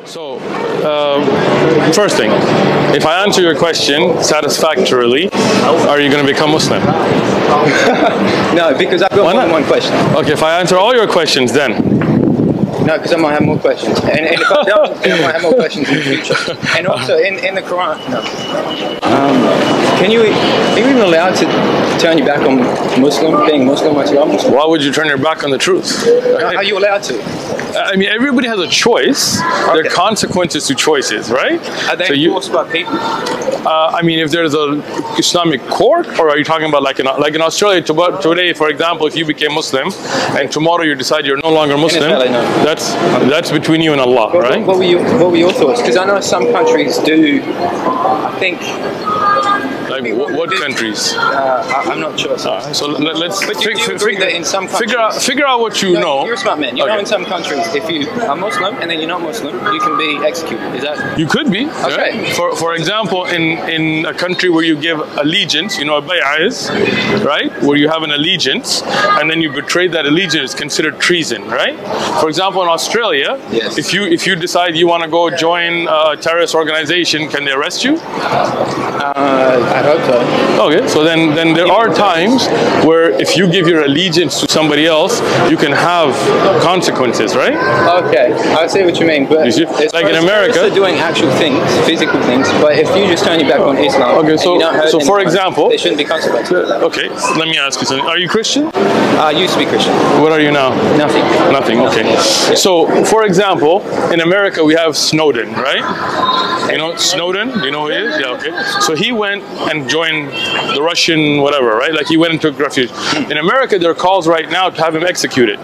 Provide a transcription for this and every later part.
So, first thing, if I answer your question satisfactorily, are you going to become Muslim? No, because I've got more than one question. Okay, if I answer all your questions, then? No, because I might have more questions. And if I don't, then I might have more questions in the future. And also, in the Quran, no. Are you even allowed to turn your back on being Muslim once you are Muslim? Why would you turn your back on the truth? Are you allowed to? I mean, everybody has a choice. Okay. There are consequences to choices, right? Are they enforced by people? I mean, if there's an Islamic court, or are you talking about like in Australia today, for example, if you became Muslim and tomorrow you decide you're no longer Muslim, that's between you and Allah, right? What were your thoughts? Because I know some countries do, I think. Like what countries? I'm not sure. So let's figure out what you know. You're a smart man. You know, in some countries, if you are Muslim and then you're not Muslim, you can be executed. Is that? You could be. Okay. Yeah. For example, in a country where you give allegiance, you know what bay'ah is, right? Where you have an allegiance and then you betray that allegiance, it's considered treason, right? For example, in Australia, yes. if you decide you want to go join a terrorist organization, can they arrest you? I hope so. Okay, so then there are times where if you give your allegiance to somebody else, you can have consequences, right? Okay, I see what you mean. But you see? Like in America, they're doing actual things, physical things. But if you just turn your back on Islam, okay, so for example, there shouldn't be consequences. Okay, let me ask you something. Are you Christian? I used to be Christian. What are you now? Nothing. Nothing. Okay. Yeah. So, for example, in America we have Snowden, right? You know Snowden? Do you know who he is? Yeah. Okay. So he went and joined the Russian whatever, right? Like he went and took refuge. In America, there are calls right now to have him executed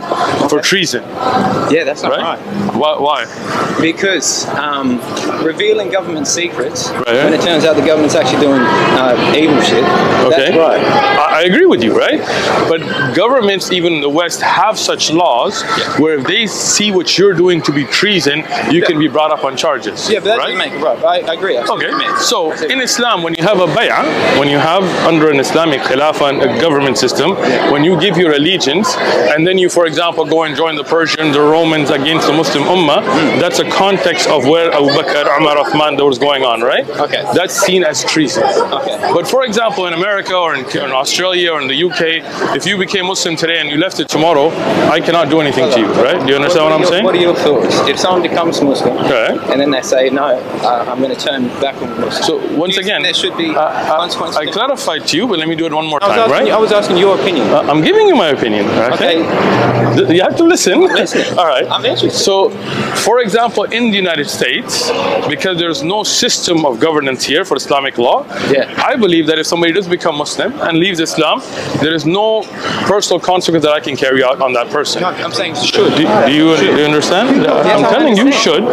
for treason. Yeah, that's not right. Why? Because revealing government secrets, when it turns out the government's actually doing evil shit, that's right. I agree with you, right? But governments, even in the West, have such laws where if they see what you're doing to be treason, you can be brought up on charges. Yeah, but that doesn't make it right. I agree. Okay, so in Islam, when you have a bay'ah, when you have under an Islamic khilafah, a government system, when you give your allegiance, and then you, for example, go and join the Persians or Romans against the Muslim Ummah, that's a context of where Abu Bakr, Umar, Uthman, that was going on, right? Okay. That's seen as treason. Okay. But for example, in America or in Australia or in the UK, if you became Muslim today and you left it tomorrow, I cannot do anything to you, right? Do you understand what I'm saying? What are your thoughts? If someone becomes Muslim, and then they say, no, I'm going to turn back on Muslim. So once again, there should be consequences. I clarified to you, but let me do it one more time, right? I was asking your opinion. I'm giving you my opinion, okay? You have to listen. All right. I'm interested. So, for example, in the United States, because there's no system of governance here for Islamic law, I believe that if somebody does become Muslim and leaves Islam, there is no personal consequence that I can carry out on that person. No, I'm saying should. Do you understand? I'm telling you should.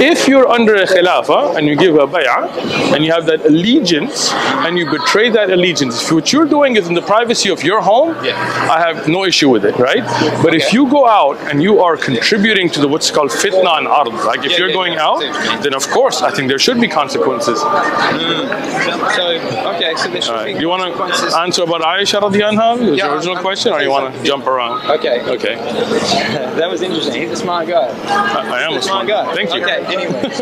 If you're under a khilafah and you give a bay'ah and you have that allegiance and you betray that allegiance, if what you're doing is in the privacy of your home, I have no issue with it, right? But if you go out and you are contributing to what's called fitna and ard, like if you're going out, then of course I think there should be consequences. So there should be. You want to answer about Aisha radiallahu anha, the original question, or you want to jump around? Okay. That was interesting. He's a smart guy. I am a smart guy. Thank you. Okay, anyways.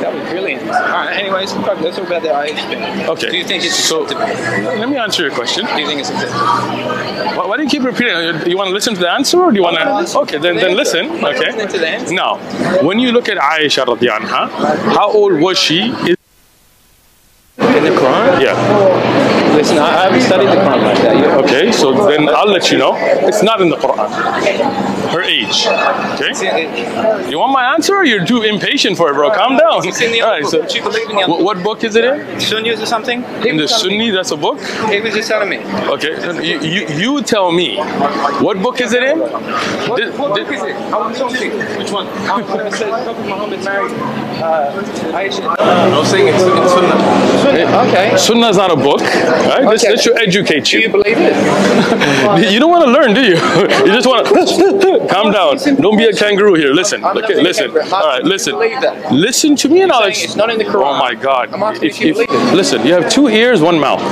That was brilliant. Alright, anyways, let's talk about the Aisha thing. Okay. Do you think it's acceptable? Let me answer your question. Do you think it's acceptable? Why do you keep repeating? You want to listen to the answer, or do you want to? Okay, then listen. Okay. Listen to the answer. Now, when you look at Aisha radiallahu anha, how old was she? In the Quran? Yeah. Listen, I haven't studied the Quran like that yet. Okay, so then I'll let you know. It's not in the Quran. Her age. Okay? You want my answer, or you're too impatient for it, bro? Calm down. It's in the other book. You believe in the other what book is it in? Sunnis or something? In the Sunni, that's a book? He was just telling me. Okay, you tell me. What book is it in? What book is it? I want to show you. Which one? Where it says Prophet Muhammad married Aisha. I was saying it's in Sunnah. Okay. Sunnah is not a book, right? Right? Okay. This should educate Do you you. believe it? You don't want to learn, do you? You just want to calm down. Don't be a kangaroo here. Listen. I'm not Okay, being a listen. kangaroo. All right, Do you listen. believe that? Listen to me and I'll saying it's not in the Quran. Oh my God. I'm asking if you believe it. Listen, you have 2 ears, 1 mouth.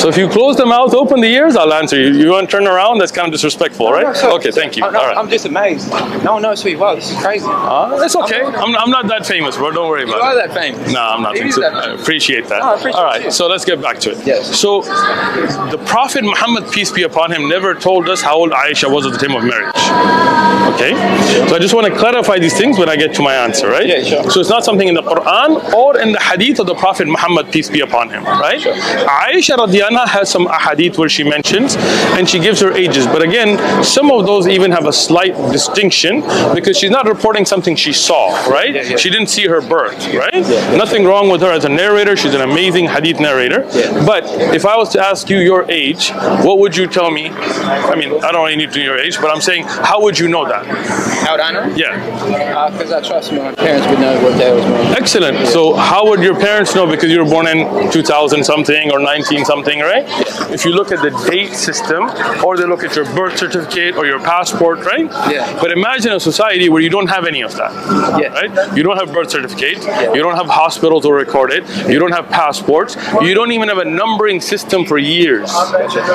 So if you close the mouth, open the ears, I'll answer you. You want to turn around? That's kind of disrespectful, right? No, sir. Okay, thank you. I'm, All right. I'm just amazed. No one knows who you are. This is crazy. It's okay. I'm not that famous, bro. Don't worry You about are it. that famous. No, I'm not. He is So, that I famous. appreciate that. No, I appreciate All right, it. so let's get back to it. Yes. So the Prophet Muhammad, peace be upon him, never told us how old Aisha was at the time of marriage. Okay? So I just want to clarify these things when I get to my answer, right? Yeah, sure. So it's not something in the Quran or in the hadith of the Prophet Muhammad, peace be upon him, right? Sure. Aisha radiallahu anha has some ahadith where she mentions and she gives her ages. But again, some of those even have a slight distinction because she's not reporting something she saw, right? Yeah. She didn't see her birth, right? Nothing wrong with her as a narrator. She's an amazing hadith narrator. Yeah. But if I was to ask you your age, what would you tell me? I mean, I don't really need to know your age, but I'm saying, how would you know that? How would I know? Yeah. Because I trust my parents would know what day I was born. Excellent. So how would your parents know because you were born in 2000 something or 19 something, right? If you look at the date system or they look at your birth certificate or your passport, right? Yeah. But imagine a society where you don't have any of that, Yeah. right? You don't have birth certificate, you don't have hospitals or recorded, you don't have passports, you don't even have a numbering system for years.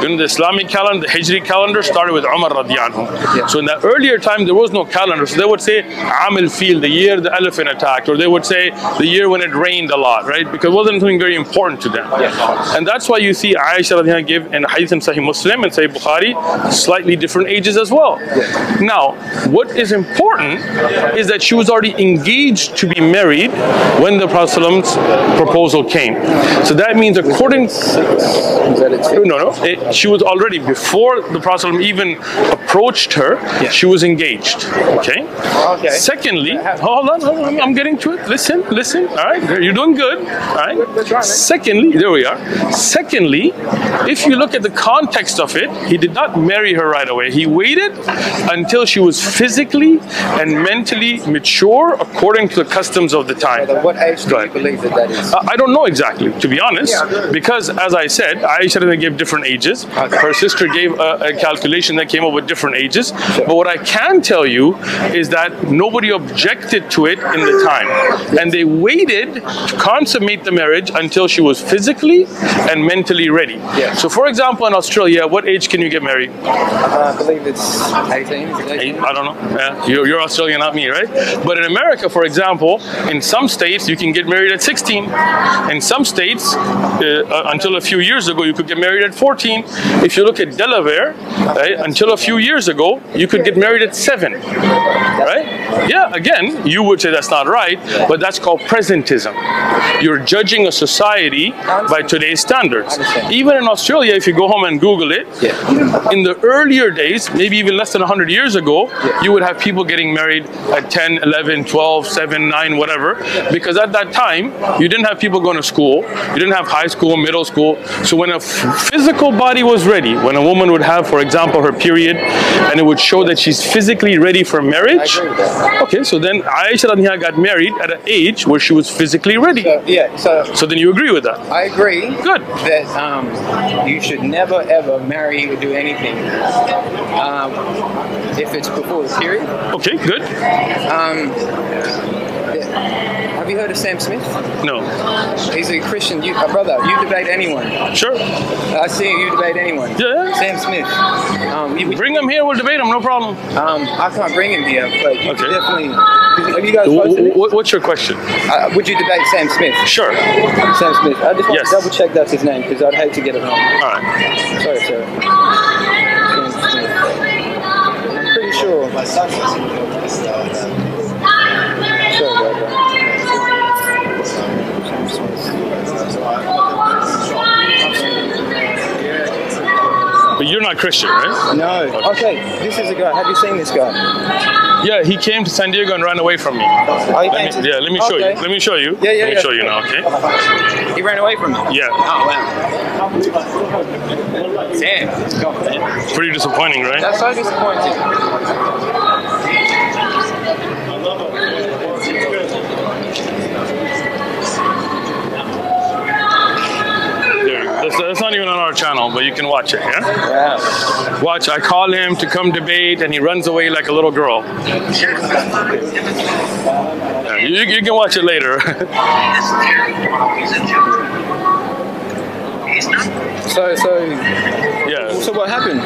You know, the Islamic calendar, the Hijri calendar started with Umar radiallahu anhu. So in that earlier time, there was no calendar. So they would say Am al-Fil, the year the elephant attacked, or they would say the year when it rained a lot, right? Because it wasn't something very important to them. And that's why you see Aisha radiallahu anha give in Hadith in Sahih Muslim and Sahih Bukhari slightly different ages as well. Now, what is important is that she was already engaged to be married when the Prophet's proposal came. So that means according she was already, before the Prophet even approached her, she was engaged. Okay? Okay. Secondly, hold on, I'm getting to it. Listen. All right? You're doing good. All right? Secondly, there we are. Secondly, if you look at the context of it, he did not marry her right away. He waited until she was physically and mentally mature according to the customs of the time. What age do you believe that is? I don't know exactly, to be honest, because as I said, Aisha gave different ages. Her sister gave a calculation that came up with different ages. But what I can tell you is that nobody objected to it in the time. And they waited to consummate the marriage until she was physically and mentally ready. So for example, in Australia, what age can you get married? I believe it's 18. I don't know. Yeah. You're Australian, not me, right? But in America, for example, in some states, you can get married at 16. In some states, until a few years ago, you could get married at 14. If you look at Delaware, right, until a few years ago, you could get married at 7. Right? Yeah, again, you would say that's not right, but that's called presentism. You're judging a society by today's standards. Even in Australia, if you go home and Google it, in the earlier days, maybe even less than 100 years ago, you would have people getting married at 10, 11, 12, 7, 9, whatever, because at that time, you didn't have people going to school, you didn't have high school, middle school. So when a physical body was ready, when a woman would have, for example, her period, and it would show that she's physically ready for marriage, okay, so then Aisha got married at an age where she was physically ready. So then you agree with that? I agree. Good. That you should never ever marry or do anything if it's before the period. Okay, good. Have you heard of Sam Smith? No. He's a Christian brother. You debate anyone. Sure. I see you debate anyone. Yeah. Sam Smith. Bring him here, we'll debate him, no problem. I can't bring him here, but you could definitely. Have you guys What's your question? Would you debate Sam Smith? Sure. Sam Smith. I just want to double check that's his name because I'd hate to get it wrong. All right. Sorry, sir. Sam Smith. I'm pretty sure. My son is. Sorry about that. But you're not Christian, right? No. Okay, this is a guy. Have you seen this guy? Yeah, he came to San Diego and ran away from me. Let me show you. Let me show you. Yeah. Let me show you now, okay? He ran away from me? Yeah. Oh, wow. Damn. Pretty disappointing, right? That's so disappointing. It's not even on our channel, but you can watch it, yeah? Wow. Watch, I call him to come debate and he runs away like a little girl. Yeah, you can watch it later. So what happened?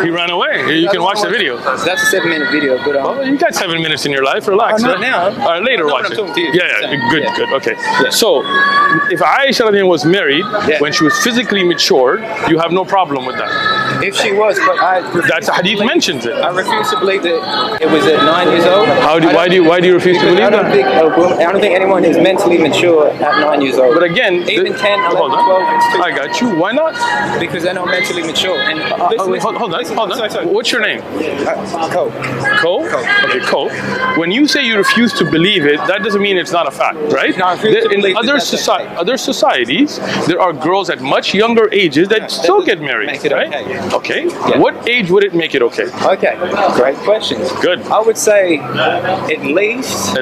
He ran away. You can watch the video. That's a 7-minute video, but well, you got 7 minutes in your life. Relax. Not now. All right, later watch it. Yeah, good, yeah. good. Okay. Yeah. So, if Aisha was married when she was physically matured, you have no problem with that. If she was, but that's a hadith mentions it. I refuse to believe that it was at 9 years old. Why do you refuse to believe that? I don't think anyone is mentally mature at 9 years old. But again, even 10, 11, 12, it's too I got you. Why not? Because they're not mentally mature. And hold on. Sorry. What's your name? Cole. Cole? Okay, Cole. When you say you refuse to believe it, that doesn't mean it's not a fact, right? No, I refuse to believe in other societies, there are girls at much younger ages that still get married, make it right? Okay. Okay. What age would it make it okay? Okay. Great questions. Good. I would say at least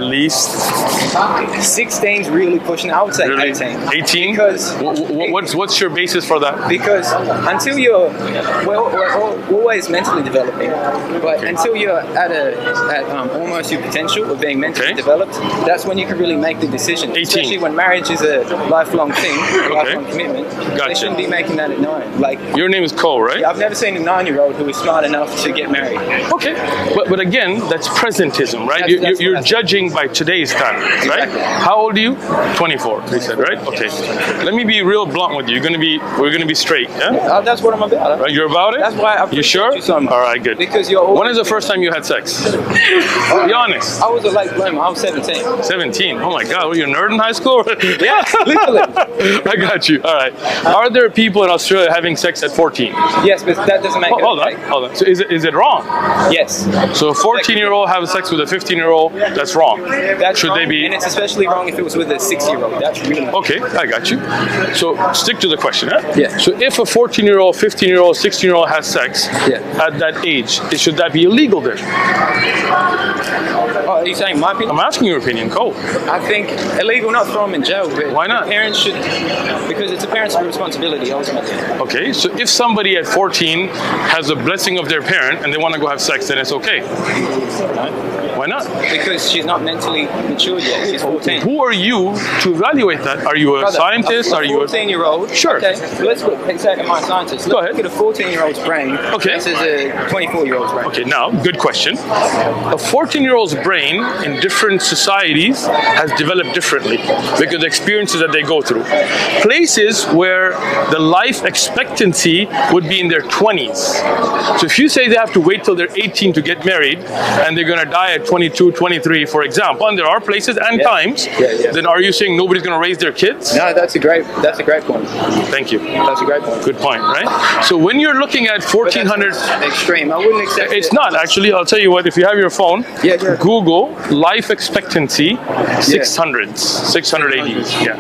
16's really pushing. I would say 18. 18? Because what's your basis for that? Because until you're we're always mentally developing, but until you're at almost your potential of being mentally developed, that's when you can really make the decision. 18. Especially when marriage is a lifelong thing, a lifelong commitment. Gotcha. They shouldn't be making that at 9. Like your name is Cole, right? I've never seen a 9-year-old who is smart enough to get married. Okay, but again, that's presentism, right? You're judging by today's standards, right? Exactly. How old are you? 24. They said, right? Okay. Let me be real blunt with you. We're gonna be straight, yeah? That's what I'm about. Right, you're about it? That's why I you sure? You so much. All right, good. Because you're. When is the first time you had sex? Be honest. I was a late bloomer. I was 17. 17. Oh my God, were you a nerd in high school? Yeah, literally. I got you. All right. Are there people in Australia having sex at 14? Yes, but that doesn't make it okay. Hold on. So is it wrong? Yes. So a 14-year-old having sex with a 15-year-old, that's wrong. Should they be? And it's especially wrong if it was with a 6-year-old. That's really wrong. Okay, I got you. So stick to the question, huh? Yeah. So if a 14-year-old, 15-year-old, 16-year-old has sex at that age, should that be illegal then? Oh, are you saying my opinion? I'm asking your opinion, Cole. I think illegal, not throw them in jail. But why not? Parents should, because it's a parent's responsibility ultimately. Okay, so if somebody at 14 has the blessing of their parent and they want to go have sex, then it's okay. Why not? Because she's not mentally matured yet. She's 14. Who are you to evaluate that? Are you a scientist? Are you a 14-year-old? Sure. Okay. Let's say I'm a scientist. Go ahead. Look at a 14-year-old's brain. Okay. This is a 24-year-old's brain. Okay. Now, good question. A 14-year-old's brain in different societies has developed differently because of the experiences that they go through. Places where the life expectancy would be in their 20s. So if you say they have to wait till they're 18 to get married and they're going to die at 22, 23, for example, and there are places and times, then are you saying nobody's going to raise their kids? No, that's a great point. Thank you. That's a great point. Good point, right? So when you're looking at 1400... extreme. I wouldn't accept It's not, actually. I'll tell you what, if you have your phone, Google life expectancy 600s, 680s. Yeah.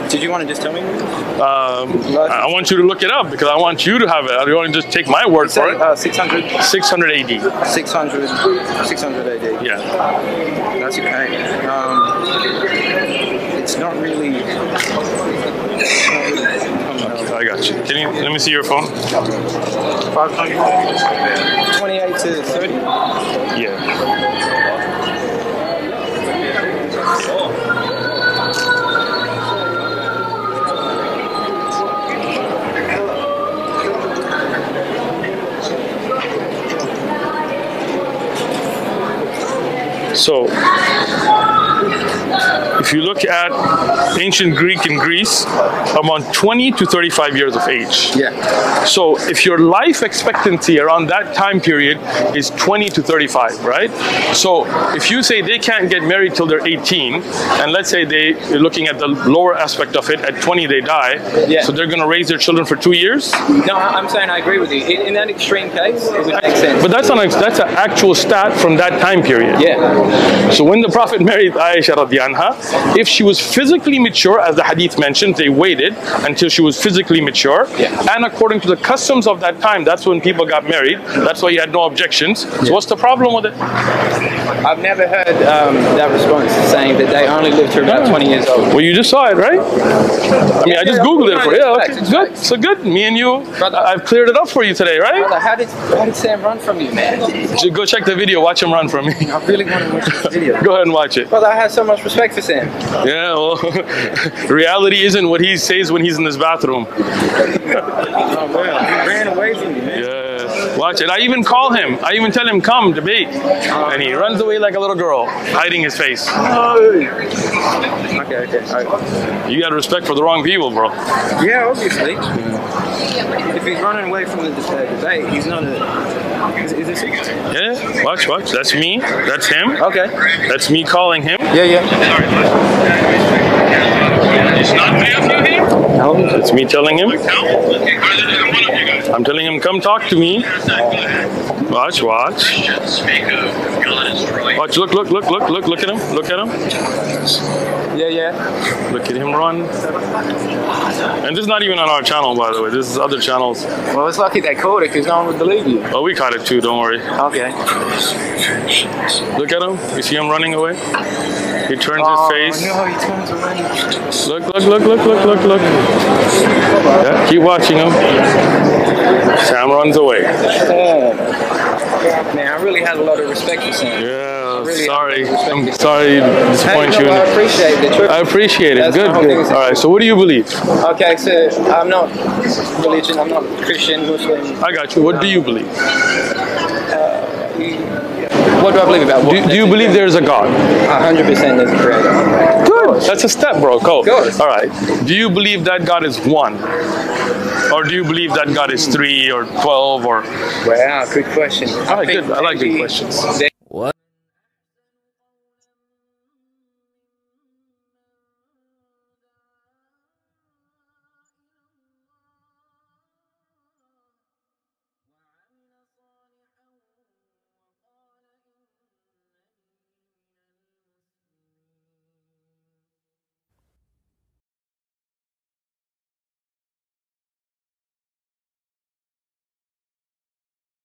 Did you want to just tell me? I want you to look it up because I want you to have it. I don't want to just take my word for it. 600 AD. 600 AD. Yeah. That's okay. It's not really. I got you. Let me see your phone. 28 to 30. Yeah. So, if you look at ancient Greek and Greece, around 20 to 35 years of age. Yeah. So if your life expectancy around that time period is 20 to 35, right? So if you say they can't get married till they're 18, and let's say you're looking at the lower aspect of it, at 20 they die, so they're going to raise their children for 2 years? No, I'm saying I agree with you. In that extreme case, it would make sense. But that's an actual stat from that time period. Yeah. So when the Prophet married Aisha, anha, if she was physically mature, as the hadith mentions, they waited until she was physically mature. And according to the customs of that time, that's when people got married. That's why you had no objections. So what's the problem with it? I've never heard that response saying that they only lived to about 20 years old. Well, you just saw it, right? I mean, I just Googled it for you. Okay, good. So good. Me and you, I've cleared it up for you today, right? Brother, how did Sam run from you, man? Go check the video. Watch him run from me. I really want to watch this video. Go ahead and watch it. Brother, I have so much respect for Sam. Yeah, well, reality isn't what he says when he's in his bathroom. Oh, man. He ran away from you, man. Yeah, watch it. I even call him. I even tell him, come, debate. And he runs away like a little girl, hiding his face. Okay. All right. You got respect for the wrong people, bro. Yeah, obviously. If he's running away from the debate, he's not a... Is this it? Yeah, watch. That's me. That's him. Okay. That's me calling him. Yeah. It's not me of you here? No. It's me telling him. I'm telling him, come talk to me. Watch. Watch, look at him. Look at him. Yeah. Look at him run. And this is not even on our channel, by the way. This is other channels. Well, it's lucky they caught it because no one would believe you. Oh, we caught it too, don't worry. Okay. Look at him. You see him running away? He turns his face. No, he turns away. Look. Yeah, keep watching him. Sam runs away. Man, I really had a lot of respect for Sam. Yeah, really sorry. I'm sorry to disappoint you. I appreciate it. I appreciate it. Good. All right, so what do you believe? Okay, so I'm not religion, I'm not Christian, Muslim. I got you. What do you believe? What do I believe about what? Do you believe there's a God? 100% there's a creator. Good. That's a step, bro. Go. Good. All right. Do you believe that God is one? Or do you believe that God is 3 or 12 or... Wow, good question. I like good questions. There